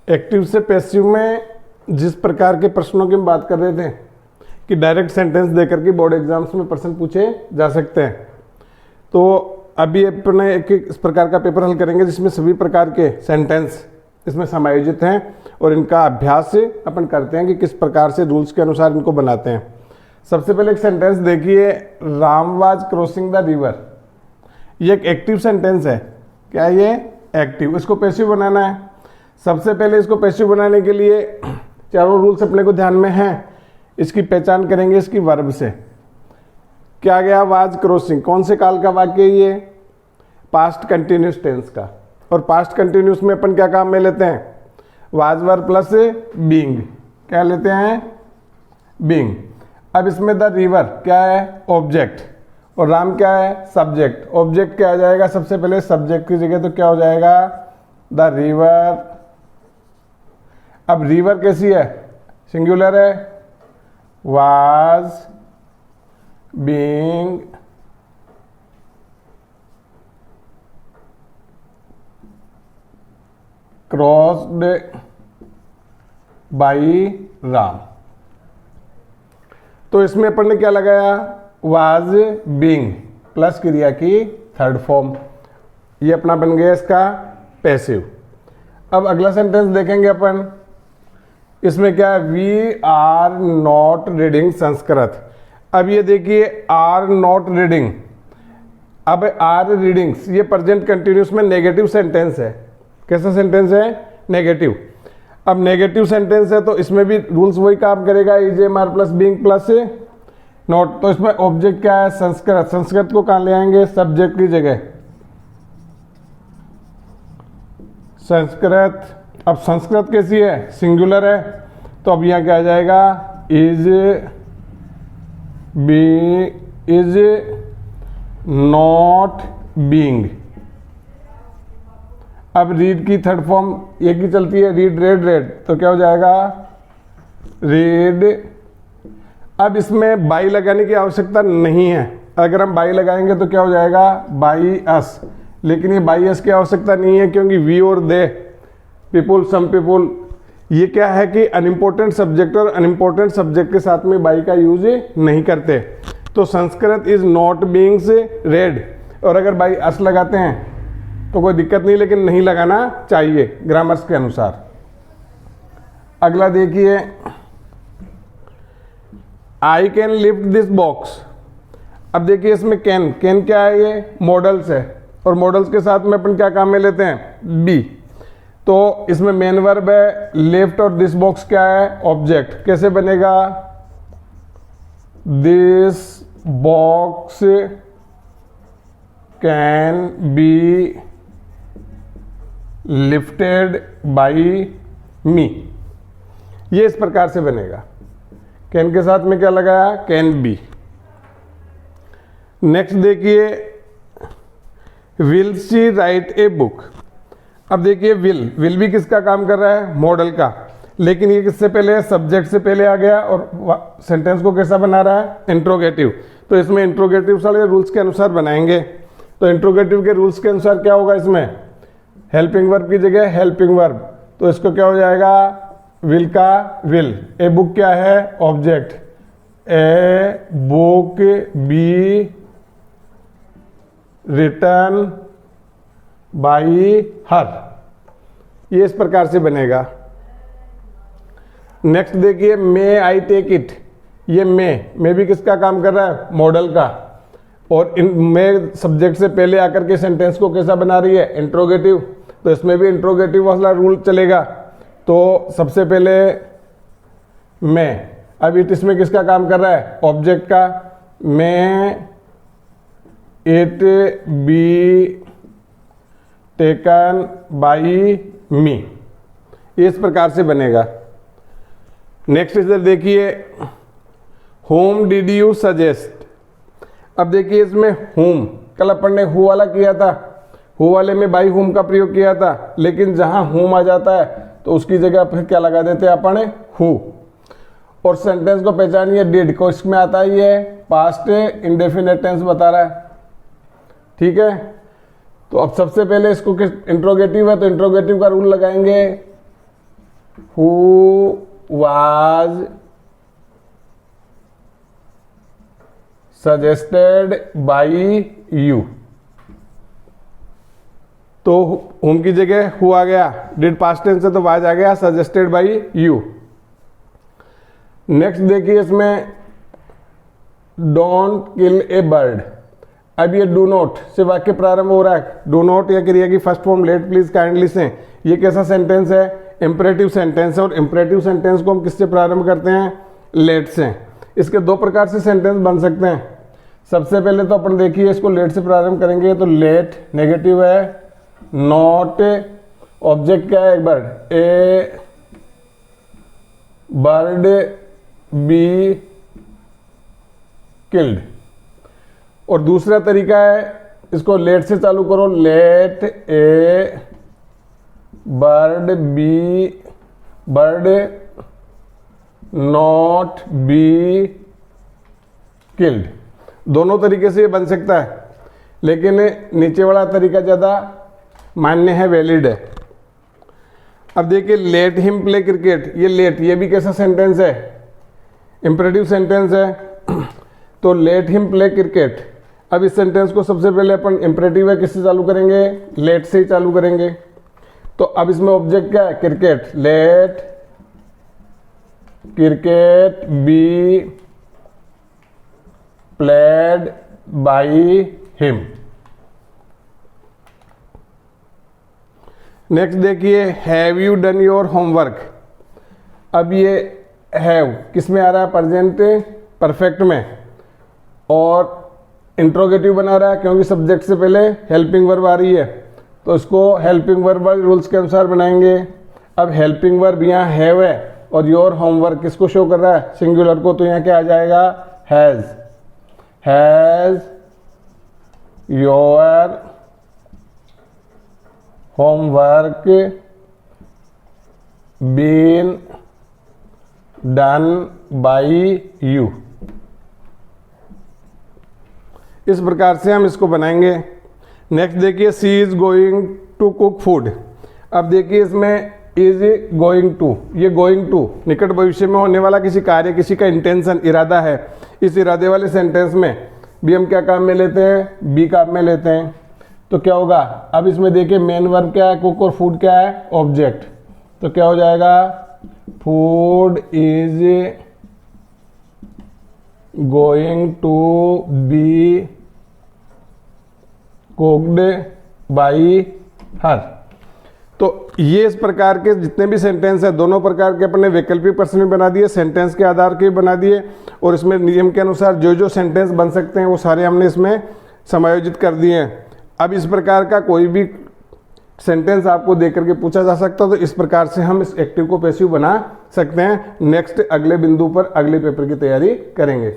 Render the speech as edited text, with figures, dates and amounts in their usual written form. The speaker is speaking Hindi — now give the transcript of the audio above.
एक्टिव से पैसिव में जिस प्रकार के प्रश्नों की हम बात कर रहे थे कि डायरेक्ट सेंटेंस देकर के बोर्ड एग्जाम्स में प्रश्न पूछे जा सकते हैं, तो अभी अपने एक इस प्रकार का पेपर हल करेंगे जिसमें सभी प्रकार के सेंटेंस इसमें समायोजित हैं और इनका अभ्यास अपन करते हैं कि किस प्रकार से रूल्स के अनुसार इनको बनाते हैं। सबसे पहले एक सेंटेंस देखिए, Ram was crossing the river. ये एक एक्टिव सेंटेंस है। क्या ये एक्टिव? इसको पैसिव बनाना है। सबसे पहले इसको पैसिव बनाने के लिए चारों रूल्स अपने को ध्यान में हैं। इसकी पहचान करेंगे इसकी वर्ब से। क्या गया? Was crossing. कौन से काल का वाक्य ये? पास्ट कंटिन्यूस टेंस का। और पास्ट कंटिन्यूस में अपन क्या काम में लेते हैं? Was verb plus being. क्या लेते हैं? बीइंग। अब इसमें द रिवर क्या है? ऑब्जेक्ट। और राम क्या है? सब्जेक्ट। ऑब्जेक्ट क्या आ जाएगा? सबसे पहले सब्जेक्ट की जगह तो क्या हो जाएगा? The river. अब रिवर कैसी है? सिंगुलर है। Was being crossed by Ram. तो इसमें अपन ने क्या लगाया? वाज बीइंग प्लस क्रिया की थर्ड फॉर्म। ये अपना बन गया इसका पैसिव। अब अगला सेंटेंस देखेंगे अपन। इसमें क्या है? We are not reading Sanskrit. अब ये देखिए, आर नॉट रीडिंग। अब आर रीडिंग्स, ये प्रेजेंट कंटिन्यूस में नेगेटिव सेंटेंस है। कैसा सेंटेंस है? नेगेटिव। अब नेगेटिव सेंटेंस है तो इसमें भी रूल्स वही काम करेगा, is am are plus being plus not. तो इसमें ऑब्जेक्ट क्या है? संस्कृत। संस्कृत को कहां ले आएंगे? सब्जेक्ट की जगह संस्कृत। अब संस्कृत कैसी है? सिंगुलर है। तो अब यहां क्या आ जाएगा? Is not being. अब रीड की थर्ड फॉर्म एक ही चलती है, रीड रेड रेड। तो क्या हो जाएगा? रीड। अब इसमें बाई लगाने की आवश्यकता नहीं है। अगर हम बाई लगाएंगे तो क्या हो जाएगा? By us. लेकिन ये बाई अस की आवश्यकता नहीं है क्योंकि वी और दे, पीपुल, सम पीपुल, ये क्या है कि अनइम्पोर्टेंट सब्जेक्ट और अनइम्पोर्टेंट सब्जेक्ट के साथ में बाई का यूज नहीं करते। तो Sanskrit is not being red. और अगर बाई अस लगाते हैं तो कोई दिक्कत नहीं, लेकिन नहीं लगाना चाहिए ग्रामर्स के अनुसार। अगला देखिए, I can lift this box. अब देखिए इसमें कैन, कैन क्या है? ये मॉडल्स है। और मॉडल्स के साथ में अपन क्या काम में लेते हैं? बी। तो इसमें मेन वर्ब है लिफ्ट और दिस बॉक्स क्या है? ऑब्जेक्ट। कैसे बनेगा? This box can be lifted by me. ये इस प्रकार से बनेगा। कैन के साथ में क्या लगाया? Can be. नेक्स्ट देखिए, will she write a book. अब देखिए विल भी किसका काम कर रहा है? मॉडल का। लेकिन ये किससे पहले है? सब्जेक्ट से पहले आ गया। और सेंटेंस को कैसा बना रहा है? इंट्रोगेटिव। तो इसमें इंट्रोगेटिव सारे रूल्स के अनुसार बनाएंगे। तो इंट्रोगेटिव के रूल्स के अनुसार क्या होगा? इसमें हेल्पिंग वर्ब की जगह हेल्पिंग वर्ब। तो इसको क्या हो जाएगा? विल का विल। ए बुक क्या है? Object. A book be written by her. ये इस प्रकार से बनेगा। नेक्स्ट देखिए, मे आई टेक इट। ये मे भी किसका काम कर रहा है? मॉडल का। और इन में सब्जेक्ट से पहले आकर के सेंटेंस को कैसा बना रही है? इंट्रोगेटिव। तो इसमें भी इंट्रोगेटिव वाला रूल चलेगा। तो सबसे पहले मैं। अब इट इसमें किसका काम कर रहा है? ऑब्जेक्ट का। मैं इट बी टेकन बाई मी। इस प्रकार से बनेगा। नेक्स्ट इधर देखिए, होम डिड यू सजेस्ट। अब देखिए इसमें होम, कल अपन ने हु वाला किया था। हु वाले में बाई होम का प्रयोग किया था। लेकिन जहां होम आ जाता है तो उसकी जगह फिर क्या लगा देते हैं अपन? हु। और सेंटेंस को पहचानिए, डिड को इसमें आता है, ये पास्ट इंडेफिनिट टेंस बता रहा है। ठीक है। तो अब सबसे पहले इसको किस इंट्रोगेटिव है तो इंट्रोगेटिव का रूल लगाएंगे, who was suggested by you. तो हुम की जगह हु आ गया, डिड पास्ट टेंस है तो वाज आ गया, सजेस्टेड बाई यू। नेक्स्ट देखिए इसमें डोंट किल ए बर्ड। अब ये डू नॉट से वाक्य प्रारंभ हो रहा है। डू नॉट या क्रिया की first form let please kindly से, ये कैसा सेंटेंस है, इंपरेटिव सेंटेंस है। और इंपरेटिव सेंटेंस को हम किससे प्रारंभ करते हैं, लेट से। इसके दो प्रकार से सेंटेंस बन सकते हैं। सबसे पहले तो अपन देखिए इसको लेट से प्रारंभ करेंगे तो लेट नेगेटिव है, नॉट ऑब्जेक्ट क्या है, एक bird, a bird be killed. और दूसरा तरीका है इसको लेट से चालू करो, let a bird not be killed. दोनों तरीके से ये बन सकता है, लेकिन नीचे वाला तरीका ज़्यादा मान्य है, वैलिड है। अब देखिए लेट हिम प्ले क्रिकेट, ये लेट, ये भी कैसा सेंटेंस है, इंपरेटिव सेंटेंस है। तो लेट हिम प्ले क्रिकेट। अब इस सेंटेंस को सबसे पहले अपन इंपरेटिव है किससे चालू करेंगे, लेट से ही चालू करेंगे। तो अब इसमें ऑब्जेक्ट क्या है, cricket, let cricket be played by him. Next देखिए have you done your homework. अब ये हैव किस में आ रहा है, प्रेजेंट परफेक्ट में, और इंट्रोगेटिव बना रहा है क्योंकि सब्जेक्ट से पहले हेल्पिंग वर्ब आ रही है। तो इसको हेल्पिंग वर्ब रूल्स के अनुसार बनाएंगे। अब हेल्पिंग वर्ब यहाँ हैव है और योर होमवर्क किसको शो कर रहा है, सिंगुलर को, तो यहाँ क्या आ जाएगा, has your homework been done by you. इस प्रकार से हम इसको बनाएंगे। नेक्स्ट देखिए she is going to cook food. अब देखिए इसमें इज गोइंग टू, ये गोइंग टू निकट भविष्य में होने वाला किसी कार्य, किसी का इंटेंशन, इरादा है। इस इरादे वाले सेंटेंस में भी हम क्या काम में लेते हैं, बी काम में लेते हैं। तो क्या होगा, अब इसमें देखिए मेन वर्ब क्या है, कुक, और फूड क्या है, ऑब्जेक्ट। तो क्या हो जाएगा, food is going to be cooked by her. तो ये इस प्रकार के जितने भी सेंटेंस है, दोनों प्रकार के अपने वैकल्पिक प्रश्न भी बना दिए, सेंटेंस के आधार के बना दिए, और इसमें नियम के अनुसार जो जो सेंटेंस बन सकते हैं वो सारे हमने इसमें समायोजित कर दिए हैं। अब इस प्रकार का कोई भी सेंटेंस आपको देख करके पूछा जा सकता है, तो इस प्रकार से हम इस एक्टिव को पैसिव बना सकते हैं। नेक्स्ट अगले बिंदु पर अगले पेपर की तैयारी करेंगे।